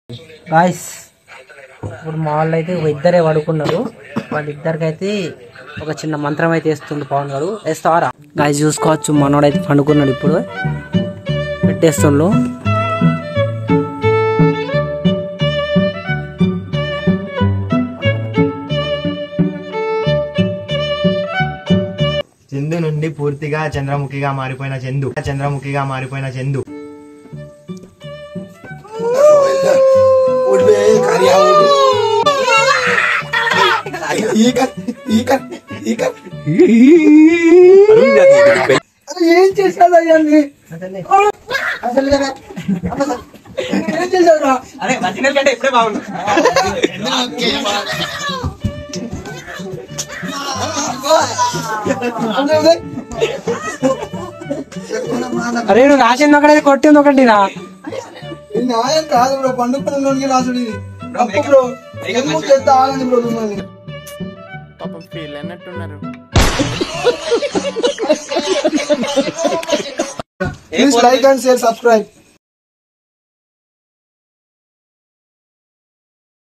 Guys ఇప్పుడు మా వాళ్ళు అయితే ఇద్దరే పడుకున్నారు. వాళ్ళిద్దరికైతే ఒక చిన్న మంత్రం అయితే వేస్తుండు పవన్ గారు. వేస్తావారా గాయ్స్? చూసుకోవచ్చు మనోడైతే పండుకున్నాడు. ఇప్పుడు పెట్టేస్తుండ్రు. చందు నుండి పూర్తిగా చంద్రముఖిగా మారిపోయిన చందు. ఏం చేశాదయ్యా అసలు ఏం చేశావురా? అరే మంచినీళ్ళ కంటే ఇప్పుడే బాగుంది. అరే నువ్వు రాసింది ఒకటి కొట్టింది ఒకటి రా. న్యాయం కాదు బ్రో, పండుగ రాసుడు ఇది బ్రో. చేస్తా ఆగండి బ్రో. మిమ్మల్ని పాపం ఫీల్ అన్నట్టున్నారు. Please like and share, subscribe.